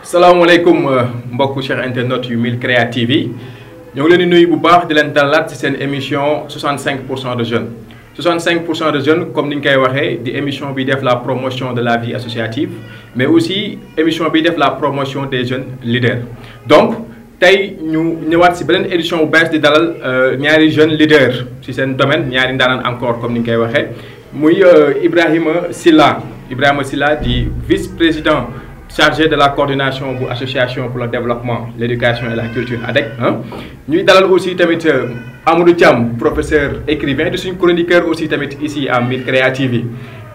salaamaaleykum mbokku cher internet yu Mille Créa TV ñoo ngi leen di nuyu bu baax di leen dalalaat ci seen émission 65% de jeunes 65% de jeunes comme ni ñu koy waxee di émission bi def la promotion de la vie associative mais aussi émission bi def la promotion des jeunes leaders. Donc tey ñu ñëwaat ci beneen édition bu bees di dalal ñaari jeunes leaders ci seen domaine ñaari ndaanaan encore comme ni ñu koy waxee muy Ibrahima Sylla di vice-président chargé de la coordination bu association pour le développement l'éducation et la culture ADEC ñuy dalal aussi tamit Amadou Thiam professeur écrivain de suñu chroniqueur aussi tamit ici à Mille Créa TV.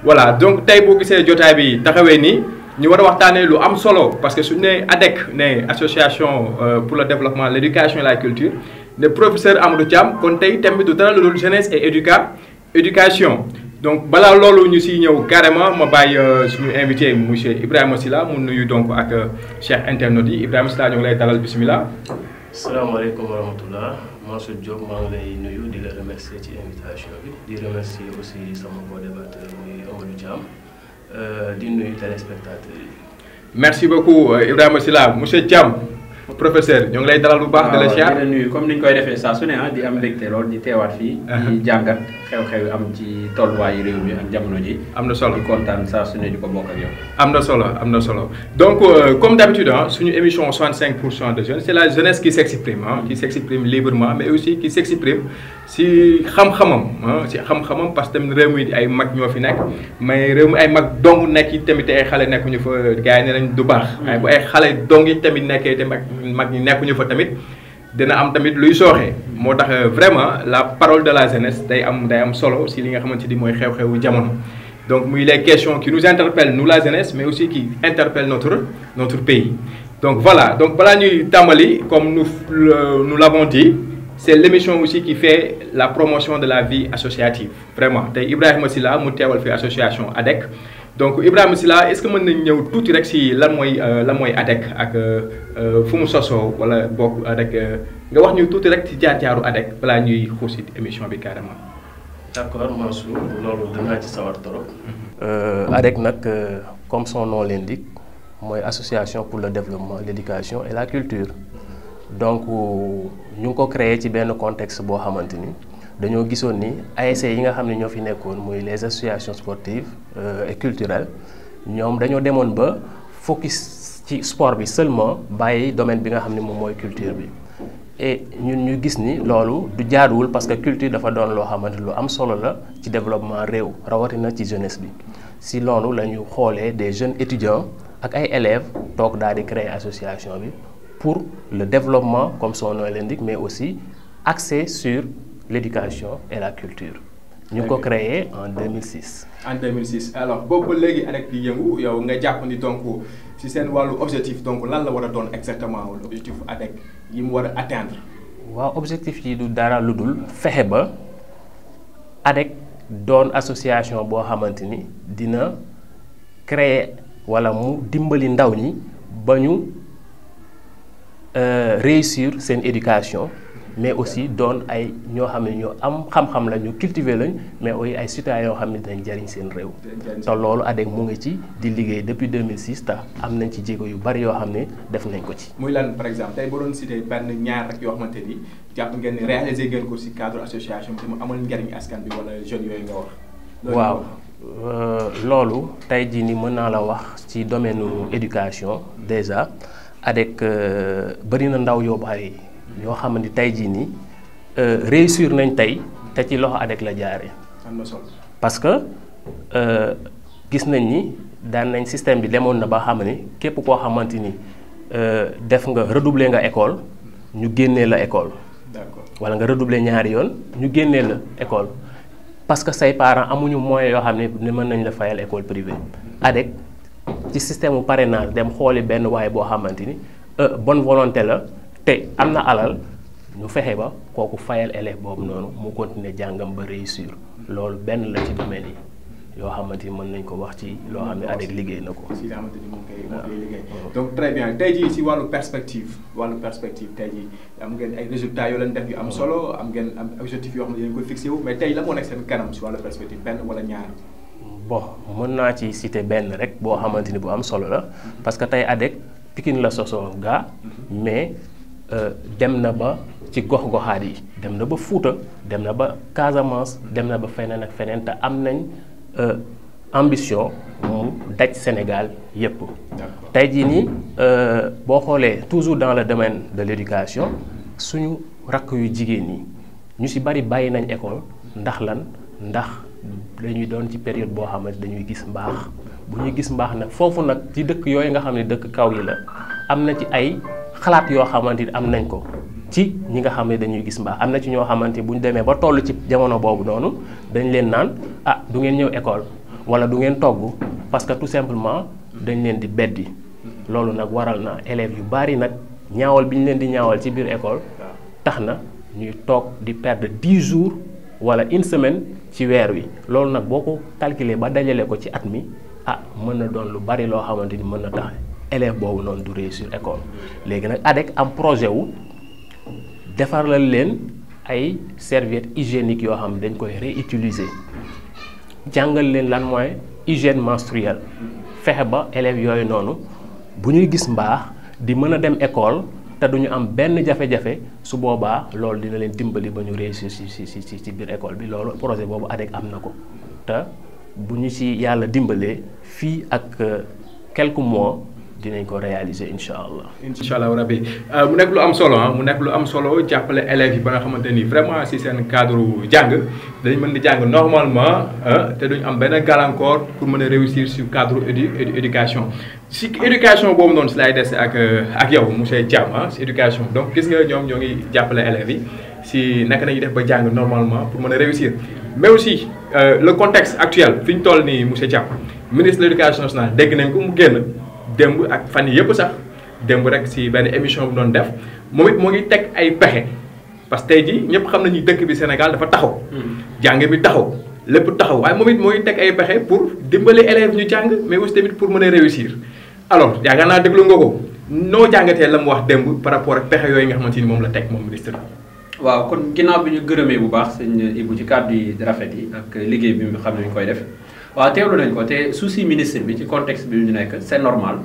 Voilà donc tey boo gisee jotaay bi taxawee nii ñu war a waxtaanee lu am solo parce que suñu nee ADEC ne association pour le développement l'éducation et la culture ne professeur Amadou Thiam kon tey thème bi du dara lu dul jeunesse et éducation. Donc balaa loolu ñu siy ñëw carrément ma bàyyi suñu invité monsieur Ibrahima Sylla mu nuyu donc ak chers internautes yi Ibrahima Sylla ñu ngi lay dalal bisimilah. salaamaaleykum wa rahmatullah Mansour Diop maa ngi lay nuyu di la remercier ci invitation bi di remercier aussi sama co-débatteur muy Amadou Thiam di nuyu téléspectateurs yi. Merci beaucoup Ibrahima Sylla monsieur Thiam professeur ñoo ngi lay dalal bu baax. de la siyaar di la nuyu comme ni ñu koy defee saa su ne di am mbégte lool di teewaat fii. di jàngat xew-xew am ci tolluwaayu réew mi ak jamono ji. am na solo di kontaan saa su ne di ko bokk ak yow. am na solo donc comme d'habitude suñu émission 65% de jeunes c'est la jeunesse qui s'exprime librement mais aussi qui s'exprime si xam-xamam parce que tamit réew mi ay mag ñoo fi nekk mais réew mi ay mag dong nekk yi tamit ay xale nekkuñu fa gars yi ne nañ du baax. waaye bu ay xale dong yi tamit nekkee tamit mag ñi nekkuñu fa tamit dina am tamit luy sooxee moo tax vraiment la parole de la jeunesse day am solo si li nga xamante ni mooy xew-xewu jamono. Donc muy les questions qui nous interpellent nous la jeunesse mais aussi qui interpellent notre pays. Donc voilà donc balaa ñuy tàmbali comme nous l'avons dit c'est l'émission aussi qui fait la promotion de la vie associative vraiment tey Ibrahima Sylla mu teewal fi association ADEC. Donc Ibrahima Sylla est-ce que mën nañ ñëw tuuti rek si lan mooy ADEC ak fu mu sosoo wala bokk ADEC nga wax ñu tuuti rek ci jaar-jaaru ADEC balaa ñuy xuus émission bi carrément. D'accord Mansour loolu danaa ci sawar trop. ADEC nag comme son nom l'indique mooy association pour le développement l'éducation et la culture donc ñu ngi ko créé ci benn contexte boo xamante ni dañoo gisoon ni ASC yi nga xam ne ñoo fi nekkoon muy les associations sportives et culturelles ñoom dañoo demoon ba focus ci sport bi seulement bàyyi domaine bi nga xam ne moom mooy culture bi. Et ñun ñu gis ni loolu du jaaduwul parce que culture dafa doon loo xamante lu am solo la ci développement réew rawatina ci jeunesse bi si loolu la ñu xoolee des jeunes étudiants ak ay élèves toog daal di créer association bi pour le développement comme son nom l'indique mais aussi axé sur l'éducation et la culture. ñu ngi ko créé en 2006. En 2006 alors boobu ba léegi ADEC di yëngu yow nga jàpp ni donc si seen wàllu objectif donc lan la war a doon exactement l'objectif ADEC yi mu war a atteindre. waaw objectif yi du dara lu dul fexe ba ADEC doon association boo xamante ni dina créer wala mu dimbali ndaw ñi ba ñu réussir seen éducation. mais aussi doon ay ñoo xam ne ñoo am xam-xam la ñu cultiver lañ mais aussi ay citoyens yoo xam ne dañ jariñ seen réew. te loolu ADEC mu ngi ci di liggéey depuis 2006 tax am nañ ci jéego yu bari yoo xam ne def nañ ko ci. muy lan par exemple tey boo doon citer benn ñaar rek yoo xamante ni jàpp ngeen ni réaliser ngeen ko ci cadre association bi mu amal njariñ askan bi wala jeunes yooyu nga wax. waaw loolu tey jii ni mën naa la wax ci domaine éducation déjà ADEC bari na ndaw yoo bari ñoo xam ne tey jii nii réussir nañ tey te ci loxo ADEC la jaaree. am na solo parce que gis nañ ni daan nañ système bi demoon na ba xam ne képp koo xamante ni def nga redoubler nga école ñu génnee la école. d'accord wala nga redoubler ñaari yoon ñu génnee la école parce que say parents amuñu moyens yoo xam ne mën nañ la fayal école privée. ADEC ci système mu parrainage dem xooli benn waaye boo xamante ni bonne volonté la. te am na alal ñu fexe ba kooku fayal élève boobu noonu mu continuer jàngam ba réussir loolu benn la ci domaine yi yoo xamante ni mën nañ ko wax ci loo xam ne ADEC liggéey na ko. si xamante ni moom koy liggéey. donc très bien tey jii si wàllu perspective tey jii am ngeen ay résultats yoo leen def yu am solo am ngeen am objectif yoo xam ne yéen koy fixé wu mais tey la moo nekk seen kanam si wàllu perspective benn wala ñaar. bon mën naa ci citer benn rek boo xamante ni bu am solo la parce que tey ADEC Pikine la sosoo gaa mais dem na ba ci gox-goxaat yi dem na ba Fuuta dem na ba Casamance dem na ba feneen ak feneen te am nañ ambition mu daj Sénégal yépp tey jii nii boo xoolee toujours dans le domaine de l'éducation suñu rakk yu jigéen ñi ñu ci bari bàyyi nañ école ndax lan ndax dañuy doon ci période boo xamante dañuy gis mbaax bu ñuy gis mbaax nag foofu nag ci dëkk yooyu nga xam ne dëkk kaw yi la am na ci ay xalaat yoo xamante ni am nañ ko ci ñi nga xam ne dañuy gis mbaax am na ci ñoo xamante bu ñu demee ba toll ci jamono boobu noonu dañ leen naan ah du ngeen ñëw école wala du ngeen togg parce que tout simplement dañ leen di beddi loolu nag waral na élèves yu bari nag ñaawal bi ñu leen di ñaawal ci biir école tax na ñuy toog di perdre 10 jours wala une semaine ci weer wi loolu nag boo ko calculer ba dajale ko ci at mi ah mën na doon lu bari loo xamante ni mën na tax élève boobu noonu du réussir école léegi nag ADEC am projet wu defaral leen ay serviettes hygiéniques yoo xam ne dañ koy réutiliser jàngal leen lan mooy hygiène menstruelle fexe ba élèves yooyu noonu bu ñuy gis mbaax di mën a dem école te duñu am benn jafe-jafe su boobaa loolu dina leen dimbali ba ñu réussir ci biir école bi loolu projet boobu ADEC am na ko te bu ñu ci yàlla dimbalee fii ak quelques mois dinañ ko réaliser incha allah. incha allah rabbi mu nekk lu am solo mu nekk lu am solo jàppale élèves yi ba nga xamante ni vraiment si seen cadre jàng dañ mën di jàng normalement te duñ am benn gàllankoor pour mën a réussir sur cadre éducation. si éducation boobu noonu si laay des ak yow monsieur Thiam si éducation donc gis nga ñoom ñoo ngi jàppale élèves yi si naka nañuy def ba jàng normalement pour mën a réussir mais aussi le contexte actuel fi ñu toll nii monsieur Thiam ministre de l'éducation nationale dégg nañ ko mu génn. démb ak fan yii yëpp sax démb rek si benn émission bu doon def moom it moo ngi teg ay pexe parce que tey jii ñëpp xam nañu dëkk bi Sénégal dafa taxaw. jàng bi taxaw lépp taxaw waaye moom it moo ngi teg ay pexe pour dimbali élèves ñu jàng mais aussi tamit pour mën a réussir. alors yaakaar naa déglu nga ko noo jàngatee la mu wax démb par rapport ak pexe yooyu nga xamante ni moom la teg moom ministre bi. waaw kon ginnaaw bi ñu gërëmee bu baax sëñ Ibou ci kàddu yi rafet yi ak liggéey bi nga xam ne ñu koy def. waaw teewlu nañ ko te souci ministre bi ci contexte bi ñu nekk c'est normal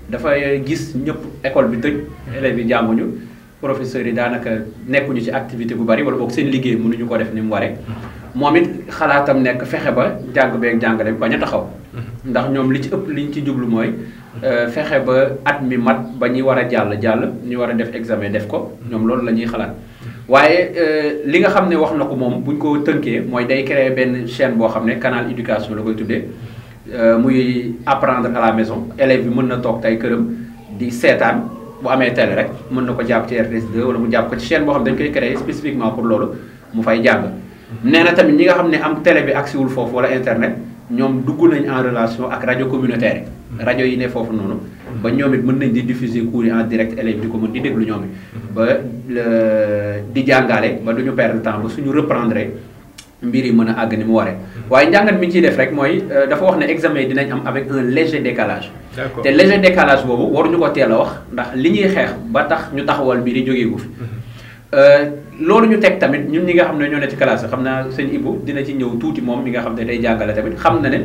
dafay gis ñëpp école bi tëj élèves yi jànguñu professeurs yi daanaka nekkuñu ci activité bu bari wala boog seen liggéey mënuñu ko def ni mu waree moom it xalaatam nekk fexe ba jàng beeg jàngale bi bañ a taxaw ndax ñoom li ci ëpp liñ ci jublu mooy fexe ba at mi mat ba ñi war a jàll ñu war a def examen def ko ñoom loolu la ñuy xalaat waaye li nga xam ne wax na ko moom buñ ko tënkee mooy day créer benn chaîne boo xam ne canal éducation la koy tuddee muy apprendre à la maison élève bi mën na toog tey këram di seetaan bu amee télé rek mën na ko jàpp ci RTS 2 wala mu jàpp ko ci chaîne boo xam ne dañ koy créer spécifiquement pour loolu mu fay jàng nee na tamit ñi nga xam ne am télé bi agsi wul foofu wala internet ñoom dugg nañ en relation ak rajo communautaire yi rajo yi ne foofu noonu ba ñoom it mën nañ di diffuser cours yi en direct élèves di ko mën di déglu ñoom it ba di jàngale ba duñu perdre temps ba suñu reprendre mbir yi mën a àgg ni mu waree waaye njàngat mi ñu ciy def rek mooy dafa wax ne examen yi dinañ am avec un léger décalage te léger décalage boobu waruñu ko teel a wax ndax li ñuy xeex ba tax ñu taxawal mbir yi jógeegu fi loolu ñu teg tamit ñun ñi nga xam ne ñoo ne ci classe xam naa sëñ Ibou dina ci ñëw tuuti moom mi nga xam ne day jàngale tamit xam na ne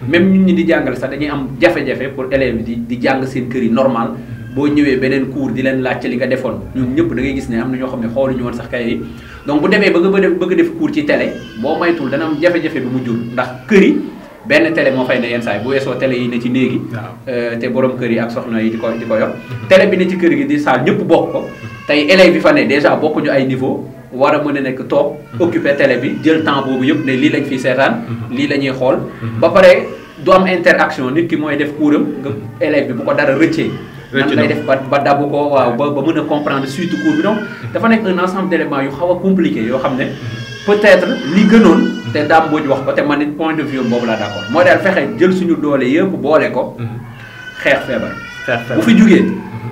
même ñun ñi di jàngale sax dañuy am jafe-jafe pour élèves di jàng seen kër yi normal boo ñëwee beneen cours di leen laajte li nga defoon ñun ñëpp da ngay gis ne am na ñoo xam ne xooluñu woon sax kay yi donc bu demee bëgg def cours ci télé boo maytul dana am jafe-jafe bi mu jur ndax kër yi benn télé moo fay ne yenn saa yi bu weesoo télé yi ne ci néegi te borom kër yi ak soxna yi di ko yor télé bi ne ci kër gi di saal ñëpp bokk ko tey élèves yi fa ne déjà bokkuñu ay niveau war a mën a nekk toog occuper télé bi jël temps boobu yëpp ne lii lañ fiy seetaan lii la ñuy xool ba pare du am interaction nit ki mooy def coursam nga élève bi bu ko dara rëccee nan lay def ba dabu ko waaw ba mën a comprendre suite cours bi donc dafa nekk un ensemble d'éléments yu xaw a compliqué yoo xam ne peut-être li gënoon te daam boo wax ko te man it point de vue boobu laa d'accord mooy daal fexe jël suñu doole yëpp boole ko xeex feebar bu fi jugee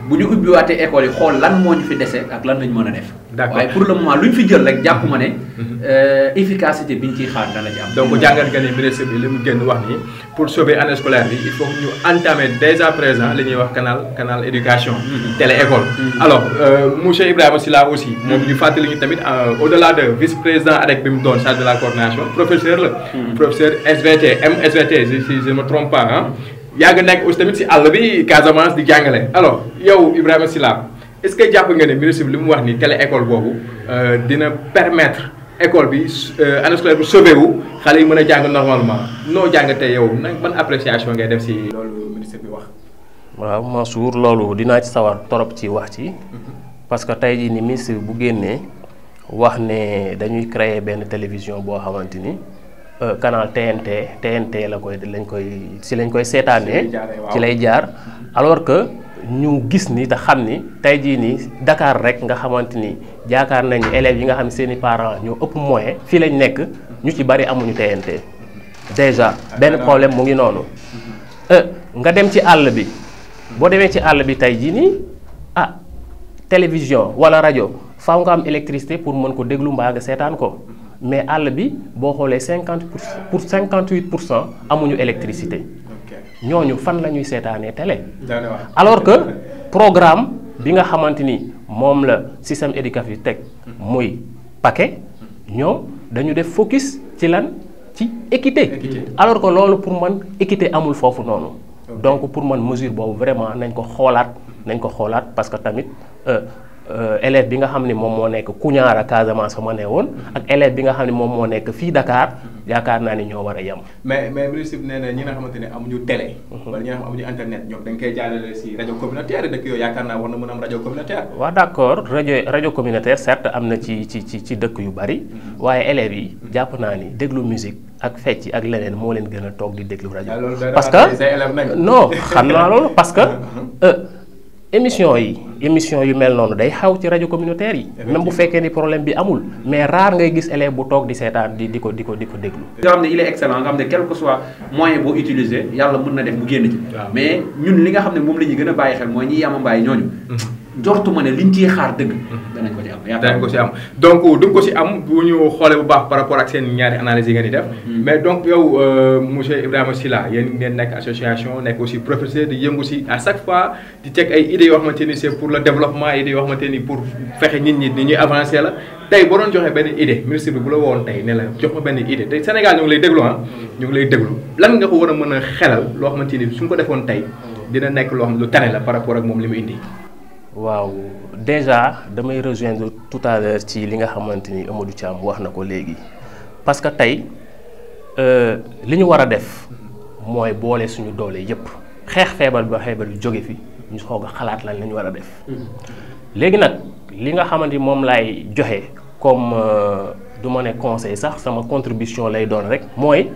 bu ñu ubbiwaatee école yi xool lan moo ñu fi dese ak lan lañ mën a def waaye pour le moment lu ñu fi jël rek jàpp ma ne efficacité bi ñu ciy xaar dana ci am donc jàngat nga ne ministre bi li mu génn wax ni pour sauver année scolaire bi il faut que ñu entamer dès à présent li ñuy wax canal éducation télé école alors monsieur Ibrahima Sylla aussi moom ñu fàttali ñu tamit au-delà de vice-président ADEC bi mu doon chargé de la coordination professeur la professeur SVT MSVT si je ne me trompe pas yàgg nekk aussi tamit si àll bi Casamance di jàngale alors yow Ibrahima Sylla est-ce que jàpp nga ne ministre bi li mu wax ni télé école boobu dina permettre école bi année scolaire bi sauvé wu xale yi mën a jàng normalement noo jàngatee yow nag ban appréciation ngay def si loolu ministre bi wax. waaw Mansour loolu dinaa ci sawar torop ci wax ci parce que tey jii ni ministre bu génnee wax ne dañuy créer benn télévision boo xamante ni canal TNT lañ koy seetaanee ci lay jaar alors que ñu gis ni te xam ni tey jii nii Dakar rek nga xamante ni jaakaar nañu élèves yi nga xam ne seeni parents ñoo ëpp moyen fii lañ nekk ñu ci bari amuñu TNT déjà benn problème mu ngi noonu nga dem ci àll bi boo demee ci àll bi tey jii nii télévision wala rajo faaw nga am électricité pour mën ko déglu mbaa nga seetaan ko mais àll bi boo xoolee 58% amuñu électricité ñooñu fan la ñuy seetaanee télé. alors que programme bi nga xamante ni moom la système éducatif teg muy paquet ñoom dañu def focus ci lan ci équité. alors que loolu pour man équité amul foofu noonu. donc pour man mesure boobu vraiment nañ ko xoolaat parce que tamit élève bi nga xam ne moom moo nekk Kuñaara Casamance fa ma ne woon ak élève bi nga xam ne moom moo nekk fii Dakar yaakaar naa ni ñoo war a yem. mais ministre bi nee na ñi nga xamante ne amuñu télé. wala ñi nga xam amuñu internet ñoom dañ koy jàllale si rajo communautaire dëkk yooyu yaakaar naa war na mën a am rajo communautaire. waaw d'accord rajo communautaire certes am na ci dëkk yu bari waaye élèves yi jàpp naa ni déglu musique ak fecc ak leneen moo leen gën a toog di déglu rajo. parce que non xam naa loolu parce que. émission yu mel noonu day xaw ci rajo communautaire yi. même bu fekkee ni problème bi amul mais rare ngay gis élève bu toog di seetaan di ko déglu. nga xam ne il est excellent nga xam ne quel que soit moyen boo utiliser yàlla mën na def mu génn ci. mais ñun li nga xam ne moom la ñuy gën a bàyyi xel mooy ñi yamambaay ñooñu. jortuma ne liñ ciy xaar dëgg. danañ ko ci am danañ ko ci am donc du ko ci am bu ñu xoolee bu baax par rapport ak seen ñaari analyse yi ngeen di def. mais donc yow monsieur Ibrahima Sylla yéen ngeen nekk association nekk aussi professeur di yëngu si à chaque fois di teg ay idées yoo xamante ni c'est pour le développement idées yoo xamante ni pour fexe nit ñi ni ñuy avancer la tey boo doon joxe benn idée ministre bi bu la woon tey ne la jox ma benn idée tey Sénégal ñu ngi lay déglu ñu ngi lay déglu lan nga ko war a mën a xelal loo xamante ni suñ ko defoon tey dina nekk loo xam lu tane la par rapport ak moom li mu indi. waaw déjà damay rejoindre tout à l'heure ci li nga xamante ni Amadou Thiam wax na ko léegi parce que tey li ñu war a def mooy boole suñu doole yépp xeex feebar bi jóge fi ñu xoog a xalaat lan la ñu war a def. léegi nag li nga xamante ni moom laay joxe comme du ma ne conseil sax sama contribution lay doon rek mooy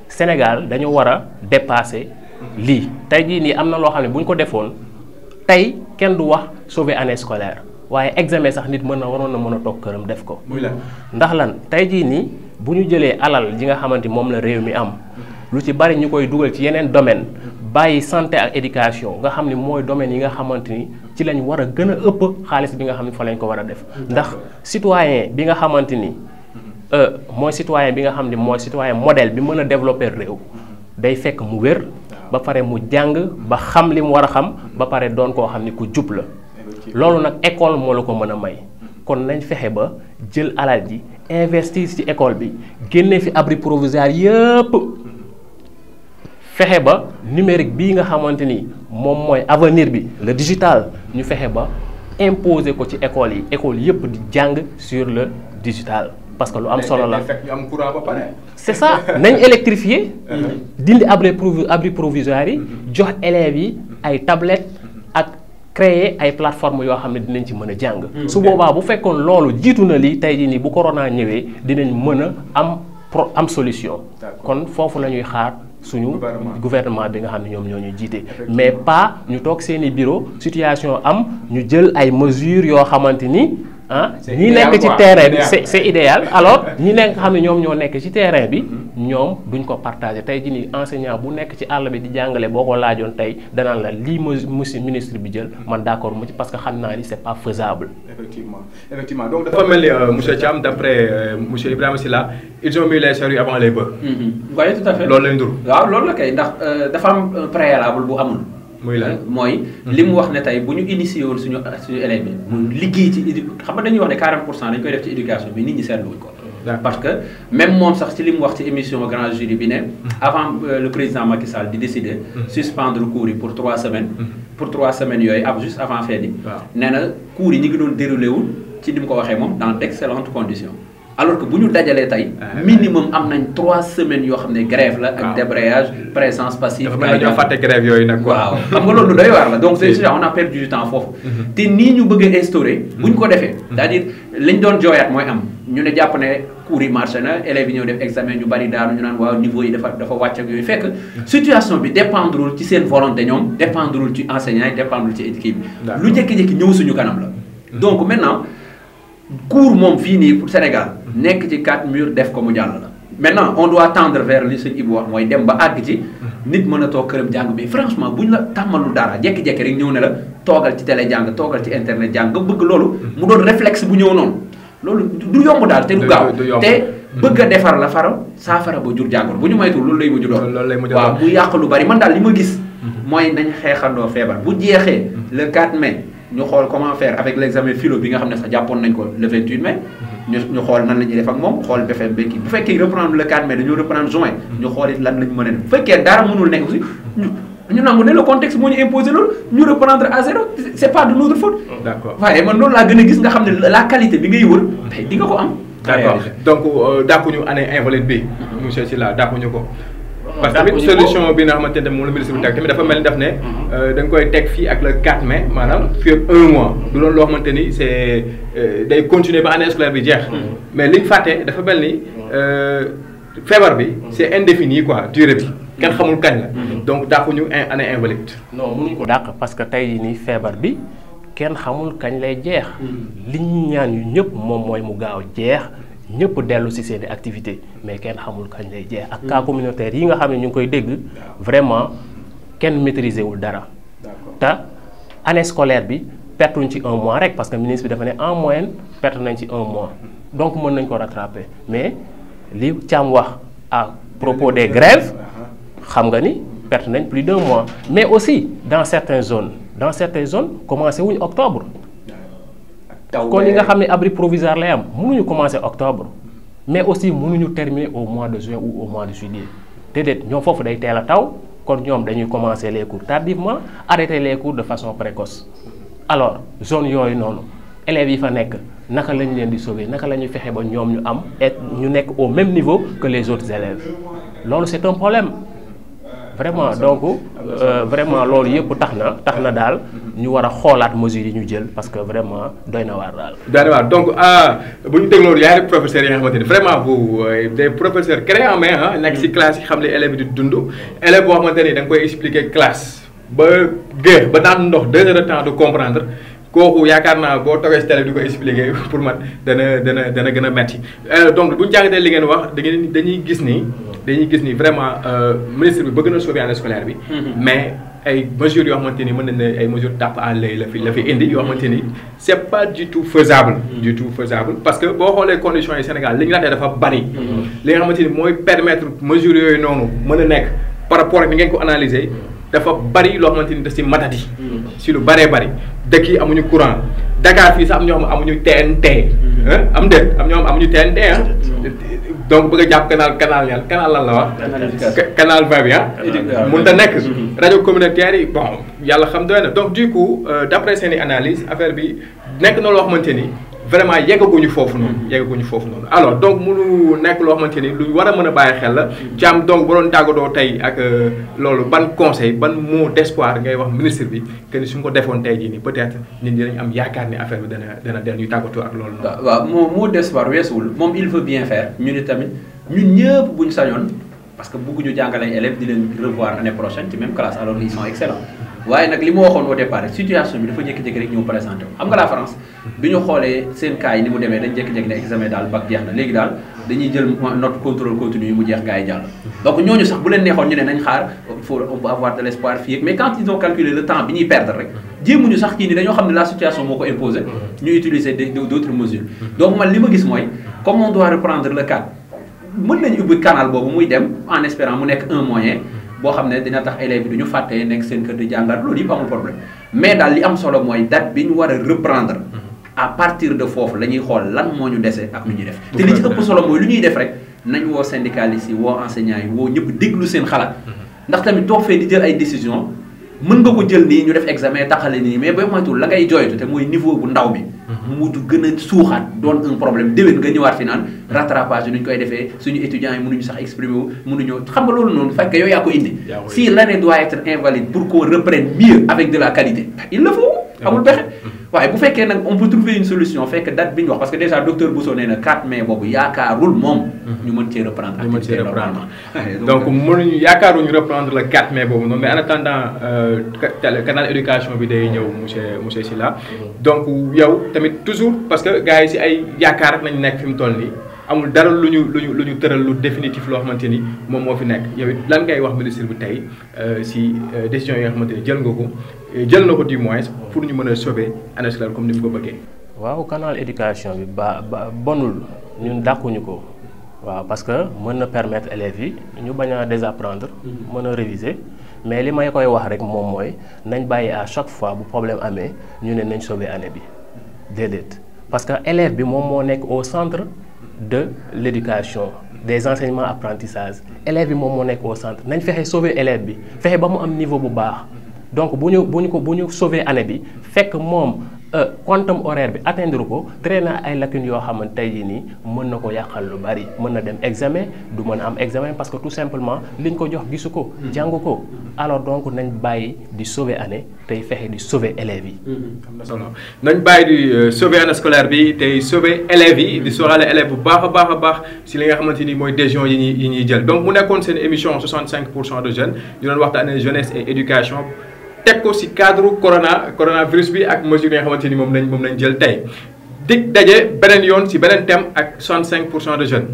Sénégal dañu war a dépasser lii tey jii nii am na loo xam ne bu ñu ko defoon tey kenn du wax sauver année scolaire waaye examen sax nit waroon na mën a toog këram def ko. ndax lan tey jii nii bu ñu jëlee alal ji nga xamante ni moom la réew mi am lu ci bari ñu koy dugal ci yeneen domaine bàyyi santé ak éducation nga xam ni mooy domaine yi nga xamante ni ci lañ war a gën a ëpp xaalis bi nga xam ne fa lañ ko war a def. ndax citoyen bi nga xamante ni mooy citoyen bi nga xam ni mooy citoyen modèle bi mën a développer réew day fekk mu wér. ba pare mu jàng ba xam li mu war a xam ba pare doon koo xam ni ku jub la loolu nag école moo la ko mën a may kon nañ fexe ba jël alal ji investir ci école bi génne fi abri provisoire yëpp fexe ba numérique bii nga xamante ni moom mooy avenir bi le digital ñu fexe ba imposer ko ci école yëpp di jàng sur le digital parce que lu am solo la c'est ça nañ électrifier dindi abri provisoire yi jox élèves yi ay tablettes ak créer ay plateformes yoo xam ne dinañ ci mën a jàng su boobaa bu fekkoon loolu jiitu na lii tey jii nii bu corona ñëwee dinañ mën a am solution kon foofu la ñuy xaar suñu gouvernement bi nga xam ne ñoom ñoo ñuy jiite mais pas ñu toog seeni bureau situation am ñu jël ay mesures yoo xamante ni ñi nekk ci terrain bi c'est idéal alors ñi nekk xam ne ñoom ñoo nekk ci terrain bi ñoom duñ ko partager tey jii nii enseignant bu nekk ci àll bi di jàngale boo ko laajoon tey danaan la lii monsieur ministre bi jël man d'accord mu ci parce que xam naa ni c'est pas faisable. effectivement donc dafa mel ni monsieur Thiam d'après monsieur Ibrahima Sylla ils ont mis les charrues avant les bœufs. oui tout à fait loolu lay ndur. waaw loolu la kay ndax dafa am préalable bu amul. muy lan mooy li mu wax ne tey bu ñu initié woon suñu élèves yi mu liggéey ci xam nga dañuy wax ne 40% dañ koy def ci éducation mais nit ñi seetluwuñ ko parce que même moom sax ci li mu wax ci émission Grand Jury bi ne avant le président Macky Sall di décider suspendre cours yi pour 3 semaines pour 3 semaines yooyu juste avant fête yi nee na cours yi ñu ngi doon déroulé wul ci ni mu ko waxee moom dans d'excellentes conditions alors que bu ñu dajalee tey minimum am nañ 3 semaines yoo xam ne grève la ak débrayage présence passive dafa mel ni ñoo fàtte grève yooyu nag waaw xam nga loolu doy waar la donc c'est on a perdu du temps foofu te nii ñu bëgg a instaurer bu ñu ko defee c'est-à-dire liñ doon jooyaat mooy am ñu ne jàpp ne cours yi marché na élèves yi ñëw def examen ñu bari daanu ñu naan waaw niveau yi dafa wàcc ak yooyu fekk situation bi dépendrul ci seen volonté ñoom dépendrul ci enseignants yi dépendrul ci équipe bi lu jékki-jékki ñëw suñu kanam la donc maintenant cours moom fii nii pour Sénégal nekk ci 4 murs def ko mu jàll la maintenant on doit tendre vers li sëñ Ibou wax mooy dem ba àgg ci nit mën a toog këram jàng mais franchement buñ la tàmmalu dara jékki-jékki rek ñëw ne la toogal ci télé jàng toogal ci internet jàng nga bëgg loolu mu doon réflexe bu ñëw noonu loolu du yomb daal te du gaaw te bëgg a defar la fara saafara ba jur jàngoro bu ñu moytu loolu lay mujj doon waaw bu yàq lu bari man daal li ma gis mooy nañ xeexandoo feebar bu jeexee le 4 mai ñu xool comment faire avec l'examen philo bi nga xam ne sax jàppoon nañ ko le 28 mai ñu xool nan la ñuy def ak moom xool BFM bi kii bu fekkee reprendre le 4 mai dañoo reprendre juin ñu xool it lan lañ mën a def bu fekkee dara mënul nekk aussi ñu nangu ne le contexte moo ñu imposé loolu ñu reprendre à zéro c'est pas de notre faute. D'accord waaye man loolu laa gën a gis nga xam ne la qualité bi ngay wër tey di nga ko am. d'accord donc dàkkuñu année invalide bi. monsieur Sylla dàkkuñu ko. parce que tamit solution bi nga xamante ne moom la ministre bi teg tamit dafa mel ni daf ne da nga koy teg fii ak le 4 mai maanaam fii ak 1 mois du loolu loo xamante ni c'est day continuer ba année scolaire bi jeex. mais liñ fàtte dafa mel ni feebar bi c'est indéfini quoi durée bi kenn xamul kañ la. donc dàquñu année invalide. non mënuñ ko dàq parce que tey jii nii feebar bi kenn xamul kañ lay jeex. li ñu ñaan yu ñëpp moom mooy mu gaaw jeex. ñëpp dellu ci seen activité mais kenn xamul kañ lay jeex ak cas communautaire yi nga xam ne ñu ngi koy dégg vraiment kenn maîtriser wul dara te année scolaire bi pertuñ ci 1 mois rek parce que ministre bi dafa ne en moyenne perte nañ ci 1 mois donc mën nañ ko rattraper mais li Thiam wax à propos des grèves xam nga ni perte nañ plus d'1 mois mais aussi dans certaines zones commencé wuñ octobre kon yi nga xam ne abri provisoire lay am mënuñu commencer octobre mais aussi mënuñu terminer au mois de juin ou au mois de juillet déedéet ñoom foofu day teel a taw kon ñoom dañuy commencer les cours tardivement arrêter les cours de façon précoce alors zone yooyu noonu élèves yi fa nekk naka lañ leen di sauver naka la ñuy fexe ba ñoom ñu am et ñu nekk au même niveau que les autres élèves loolu c'est un problème vraiment donc vraiment loolu yëpp tax na daal ñu war a xoolaat mesures yi ñu jël parce que vraiment doy na waar daal. doy na waar donc bu ñu dégloo yaari professeurs yi nga xamante ni vraiment vous des professeurs clés en main nekk ci classe yi xam ne élèves yi di dund élève boo xamante ni da nga koy expliquer classe ba géex ba naan ndox 2 heures de temps de comprendre kooku yaakaar naa boo toogee ci télé di ko expliquer pour man dana gën a metti donc bu ñu jàngatee li ngeen wax dañuy gis ni vraiment ministre bi bëgg na sauver année scolaire bi. mais ay mesures yoo xamante ni mën nañ ne ay mesures tape à l'œil la fi indi yoo xamante ni c'est pas du tout faisable. parce que boo xoolee conditions yi Sénégal li ñu laajte dafa bari. li nga xamante ni mooy permettre mesures yooyu noonu mën a nekk par rapport ak ni ngeen ko analyser dafa bari loo xamante ni da si matati. si lu baree bari dëkk yi amuñu courant Dakar fii sax am ñoo xam amuñu TNT. am déet am ñoo xam amuñu TNT donc bëgg a jàpp canal lan la wax. canal 20 bi mënut a nekk. rajo communautaire yi bon yàlla xam doy na donc du coup d'après seen i analyse affaire bi nekk na loo xamante ni vraiment yeggaguñu foofu noonu. alors donc mënu nekk loo xamante ni lu war a mën a bàyyi xel la. Thiam donc bu doon tàggatoo tey ak loolu ban conseil ban mot d'espoir ngay wax ministre bi que ni suñ ko defoon tey jii nii peut-être nit ñi dañu am yaakaar ni affaire bi dana del ñuy tàggatoo ak loolu. waaw mot d'espoir weesuwul moom il veut bien faire ñu ni tamit ñun ñëpp buñ sañoon parce que bëgguñu jàngale ay élèves di leen revoir année prochaine ci même classe alors ils sont excellents. waaye nag li ma waxoon au départ situation bi dafa jékki-jékki rek ñëw présenté wu xam nga la France bi ñu xoolee seen cas yi ni mu demee dañ jékki-jékki ne examen daal bac jeex na léegi daal dañuy jël note contrôle continu yi mu jeex gars yi jàll donc ñooñu sax bu leen neexoon ñu ne nañ xaar on peut avoir de l'espoir fii mais quand ils ont calculé le temps bi ñuy perdre rek jéemuñu sax kii ni dañoo xam ne la situation moo ko imposé ñu utiliser d'autres mesures donc man li ma gis mooy comme on doit reprendre le cadre mën nañu ubbi canal boobu muy dem en espérant mu nekk un moyen boo xam ne dina tax élèves yi du ñu fàtte nekk seen kër di jàngat loolu yëpp amul problème mais daal li am solo mooy date bi ñu war a reprendre à partir de foofu la ñuy xool lan moo ñu dese ak lu ñuy def te li ci ëpp solo mooy lu ñuy def rek nañ woo syndicalistes yi woo enseignants yi woo ñëpp déglu seen xalaat ndax tamit toog fee di jël ay décision mën nga ko jël nii ñu def examen taxale nii mais booy moytuwul la ngay jooytu te mooy niveau bu ndaw bi mu mujj gën a suuxaat doon un problème déwén nga ñëwaat fi naan rattrapage yi ñu koy defee suñu étudiants yi mënuñu sax exprimer wu mënuñoo xam nga loolu noonu fekk yow yaa ko indi si l'année doit être invalide pour qu'on reprenne mieux avec de la qualité il le faut amul pexe waaye bu fekkee nag on peut trouver une solution fekk date bi ñu wax parce que déjà docteur Bousso nee na 4 mai boobu yaakaarul moom ñu mën cee reprendre activité normalement donc mënuñu yaakaaruñu reprendre le 4 mai boobu noonu mais en attendant canal éducation bi day ñëw monsieur Sylla donc yow tamit toujours parce que gars yi si ay yaakaar rek lañu nekk fi mu toll nii amul dara lu ñu tëral lu définitif loo xamante ni moom moo fi nekk yow it lan ngay wax ministre bi tey si décision yi nga xamante ni jël na ko du moins pour ñu mën a sauver année scolaire comme ni mu ko bëggee. waaw canal éducation bi bonul ñun dàquñu ko waaw parce que mën na permettre élèves yi ñu bañ a désapprendre mën a réviser mais li may koy wax rek moom mooy nañ bàyyi à chaque fois bu problème amee ñu ne nañ sauver année bi déedéet parce que élève bi moom moo nekk au centre de l'éducation des enseignements apprentissage élève bi moom moo nekk au centre nañ fexe sauver élève bi fexe ba mu am niveau bu baax donc bu ñu sauver année bi fekk moom quantum horaire bi atteindre ko traité na ay lacunes yoo xamante tey jii nii mën na ko yàqal lu bari mën na dem examen du mën a am examen parce que tout simplement liñ ko jox gisu ko jàng ko alors donc nañ bàyyi di sauver année tey fexe di sauver élèves yi. am na solo nañ bàyyi di sauver année scolaire bi tey sauver élèves yi di sóoraale élèves bu baax a baax si li nga xamante ni mooy décision yi ñuy jël donc mu nekkoon seen émission 65% de jeunes ñu doon waxtaanee jeunesse et éducation. teg ko ci cadre coronavirus bi ak mesures yi nga xamante ni moom lañ jël tey dig daje beneen yoon ci beneen thème ak 65% de jeunes.